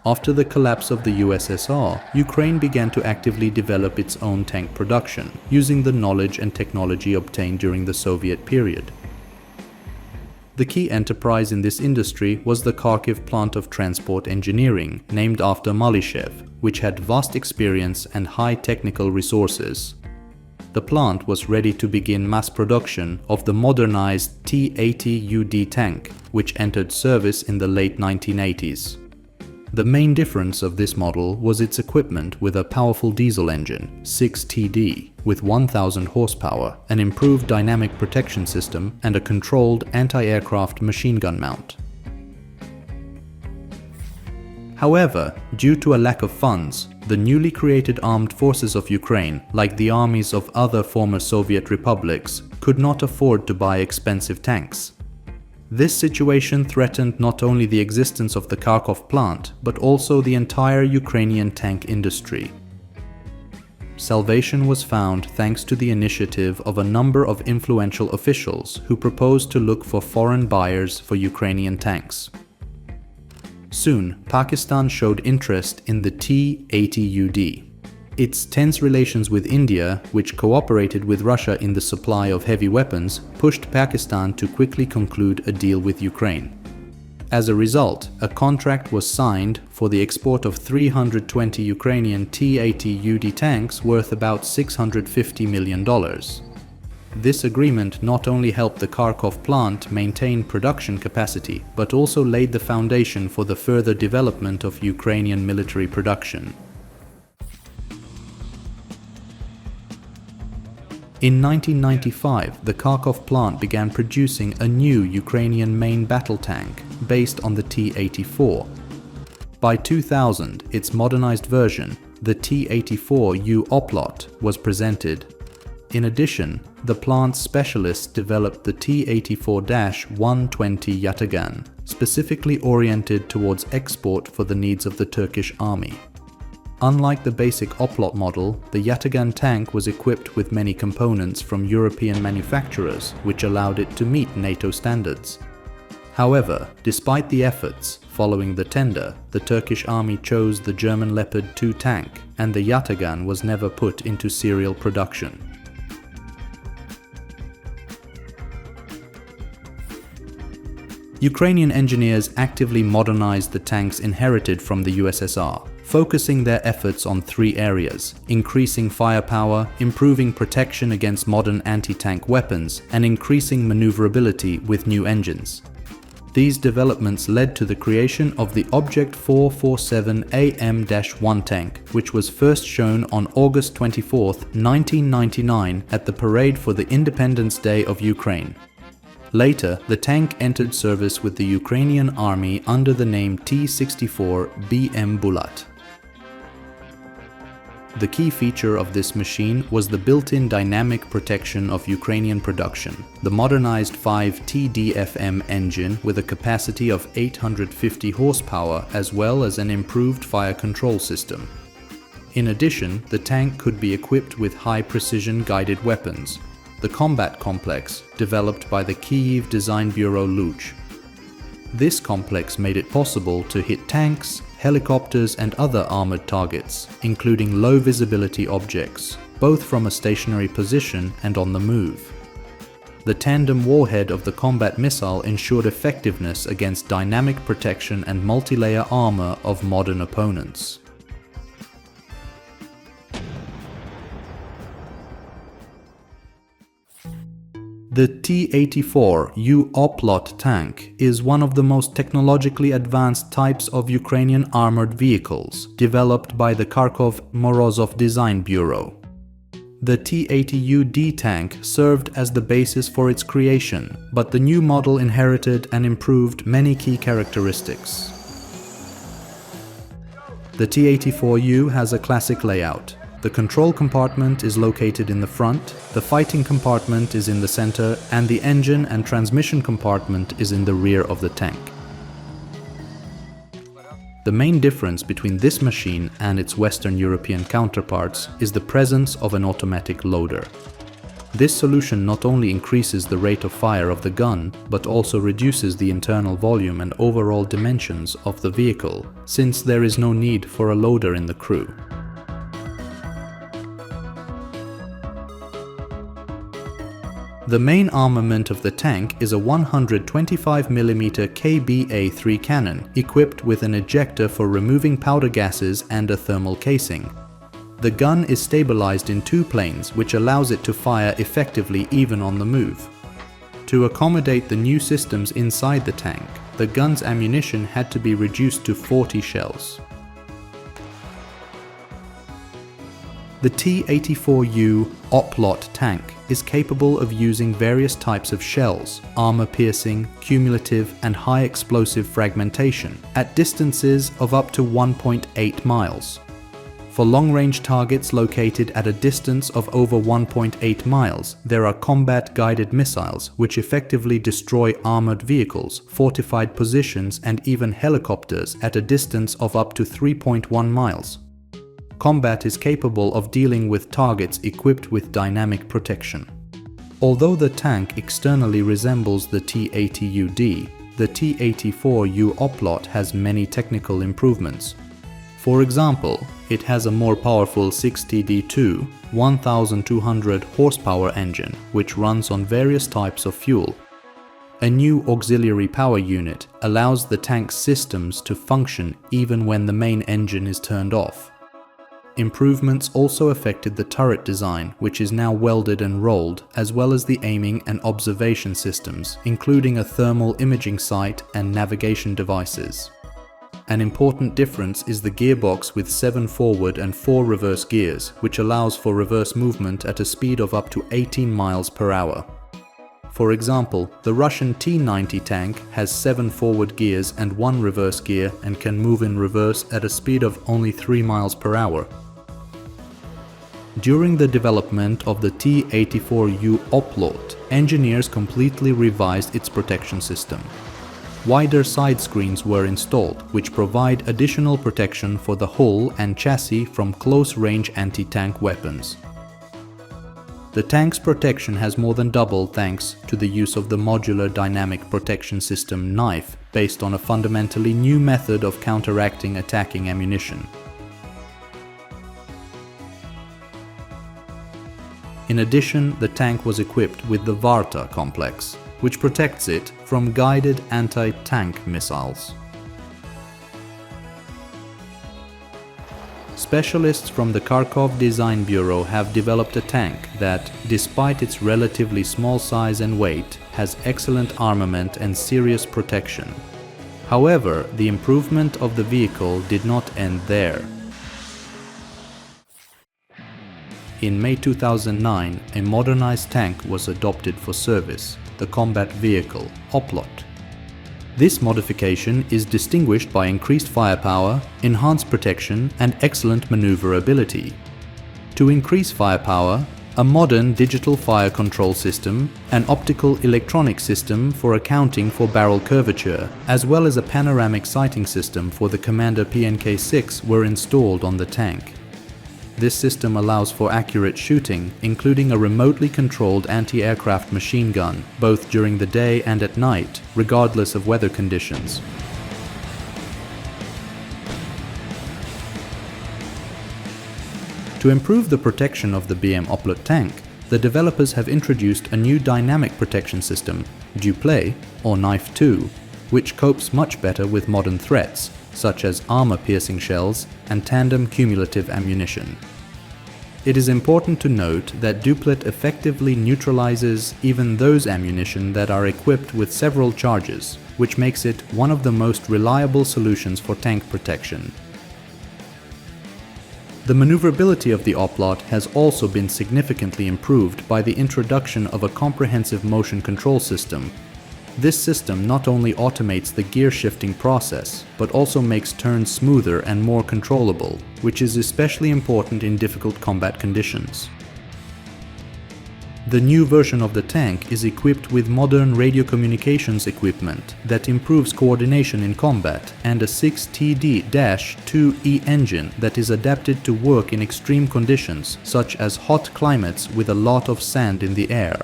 After the collapse of the USSR, Ukraine began to actively develop its own tank production, using the knowledge and technology obtained during the Soviet period. The key enterprise in this industry was the Kharkiv plant of transport engineering, named after Malyshev, which had vast experience and high technical resources. The plant was ready to begin mass production of the modernized T-80UD tank, which entered service in the late 1980s. The main difference of this model was its equipment with a powerful diesel engine, 6TD, with 1000 horsepower, an improved dynamic protection system, and a controlled anti-aircraft machine gun mount. However, due to a lack of funds, the newly created armed forces of Ukraine, like the armies of other former Soviet republics, could not afford to buy expensive tanks. This situation threatened not only the existence of the Kharkov plant, but also the entire Ukrainian tank industry. Salvation was found thanks to the initiative of a number of influential officials who proposed to look for foreign buyers for Ukrainian tanks. Soon, Pakistan showed interest in the T-80UD. Its tense relations with India, which cooperated with Russia in the supply of heavy weapons, pushed Pakistan to quickly conclude a deal with Ukraine. As a result, a contract was signed for the export of 320 Ukrainian T-80UD tanks worth about $650 million. This agreement not only helped the Kharkov plant maintain production capacity, but also laid the foundation for the further development of Ukrainian military production. In 1995, the Kharkov plant began producing a new Ukrainian main battle tank based on the T-84. By 2000, its modernized version, the T-84U Oplot, was presented. In addition, the plant's specialists developed the T-84-120 Yatagan, specifically oriented towards export for the needs of the Turkish army. Unlike the basic Oplot model, the Yatagan tank was equipped with many components from European manufacturers, which allowed it to meet NATO standards. However, despite the efforts, following the tender, the Turkish army chose the German Leopard 2 tank, and the Yatagan was never put into serial production. Ukrainian engineers actively modernized the tanks inherited from the USSR, focusing their efforts on three areas: increasing firepower, improving protection against modern anti-tank weapons, and increasing maneuverability with new engines. These developments led to the creation of the Object 447 AM-1 tank, which was first shown on August 24, 1999 at the parade for the Independence Day of Ukraine. Later, the tank entered service with the Ukrainian army under the name T-64 BM Bulat. The key feature of this machine was the built-in dynamic protection of Ukrainian production, the modernized 5TDFM engine with a capacity of 850 horsepower as well as an improved fire control system. In addition, the tank could be equipped with high-precision guided weapons, the Combat Complex, developed by the Kyiv Design Bureau Luch. This complex made it possible to hit tanks, helicopters and other armored targets, including low-visibility objects, both from a stationary position and on the move. The tandem warhead of the combat missile ensured effectiveness against dynamic protection and multi-layer armor of modern opponents. The T-84U Oplot tank is one of the most technologically advanced types of Ukrainian armored vehicles, developed by the Kharkov Morozov Design Bureau. The T-80UD tank served as the basis for its creation, but the new model inherited and improved many key characteristics. The T-84U has a classic layout. The control compartment is located in the front, the fighting compartment is in the center, and the engine and transmission compartment is in the rear of the tank. The main difference between this machine and its Western European counterparts is the presence of an automatic loader. This solution not only increases the rate of fire of the gun, but also reduces the internal volume and overall dimensions of the vehicle, since there is no need for a loader in the crew. The main armament of the tank is a 125mm KBA-3 cannon, equipped with an ejector for removing powder gases and a thermal casing. The gun is stabilized in two planes, which allows it to fire effectively even on the move. To accommodate the new systems inside the tank, the gun's ammunition had to be reduced to 40 shells. The T-84U Oplot tank is capable of using various types of shells, armor-piercing, cumulative and high-explosive fragmentation at distances of up to 1.8 miles. For long-range targets located at a distance of over 1.8 miles, there are combat-guided missiles which effectively destroy armored vehicles, fortified positions and even helicopters at a distance of up to 3.1 miles. Combat is capable of dealing with targets equipped with dynamic protection. Although the tank externally resembles the T-80UD, the T-84U Oplot has many technical improvements. For example, it has a more powerful 6TD2 1200 horsepower engine, which runs on various types of fuel. A new auxiliary power unit allows the tank's systems to function even when the main engine is turned off. Improvements also affected the turret design, which is now welded and rolled, as well as the aiming and observation systems, including a thermal imaging sight and navigation devices. An important difference is the gearbox with 7 forward and 4 reverse gears, which allows for reverse movement at a speed of up to 18 miles per hour. For example, the Russian T-90 tank has 7 forward gears and 1 reverse gear and can move in reverse at a speed of only 3 miles per hour. During the development of the T-84U Oplot, engineers completely revised its protection system. Wider side screens were installed, which provide additional protection for the hull and chassis from close-range anti-tank weapons. The tank's protection has more than doubled thanks to the use of the modular dynamic protection system knife, based on a fundamentally new method of counteracting attacking ammunition. In addition, the tank was equipped with the Varta complex, which protects it from guided anti-tank missiles. Specialists from the Kharkiv Design Bureau have developed a tank that, despite its relatively small size and weight, has excellent armament and serious protection. However, the improvement of the vehicle did not end there. In May 2009, a modernized tank was adopted for service, the combat vehicle, Oplot. This modification is distinguished by increased firepower, enhanced protection and excellent maneuverability. To increase firepower, a modern digital fire control system, an optical electronic system for accounting for barrel curvature, as well as a panoramic sighting system for the Commander PNK-6 were installed on the tank. This system allows for accurate shooting, including a remotely controlled anti-aircraft machine gun, both during the day and at night, regardless of weather conditions. To improve the protection of the BM Oplot tank, the developers have introduced a new dynamic protection system, Duplay or Knife 2, which copes much better with modern threats, such as armor-piercing shells and tandem cumulative ammunition. It is important to note that Duplet effectively neutralizes even those ammunition that are equipped with several charges, which makes it one of the most reliable solutions for tank protection. The maneuverability of the Oplot has also been significantly improved by the introduction of a comprehensive motion control system. This system not only automates the gear shifting process, but also makes turns smoother and more controllable, which is especially important in difficult combat conditions. The new version of the tank is equipped with modern radio communications equipment that improves coordination in combat and a 6TD-2E engine that is adapted to work in extreme conditions such as hot climates with a lot of sand in the air.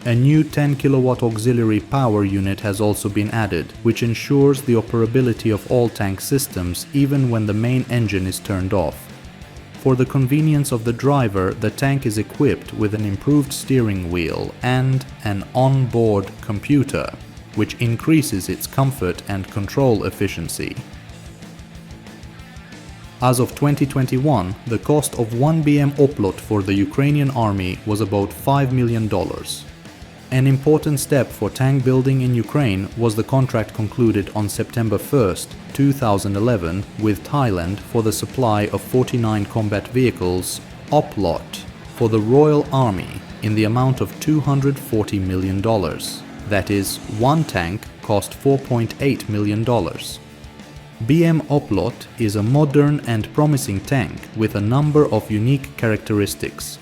A new 10 kW auxiliary power unit has also been added, which ensures the operability of all tank systems even when the main engine is turned off. For the convenience of the driver, the tank is equipped with an improved steering wheel and an on-board computer, which increases its comfort and control efficiency. As of 2021, the cost of 1 BM Oplot for the Ukrainian army was about $5 million. An important step for tank building in Ukraine was the contract concluded on September 1, 2011 with Thailand for the supply of 49 combat vehicles, Oplot, for the Royal Army in the amount of $240 million. That is, one tank cost $4.8 million. BM Oplot is a modern and promising tank with a number of unique characteristics.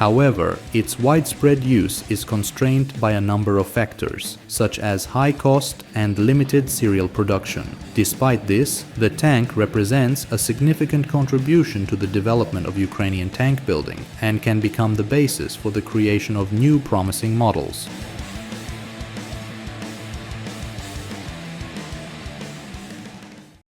However, its widespread use is constrained by a number of factors, such as high cost and limited serial production. Despite this, the tank represents a significant contribution to the development of Ukrainian tank building and can become the basis for the creation of new promising models.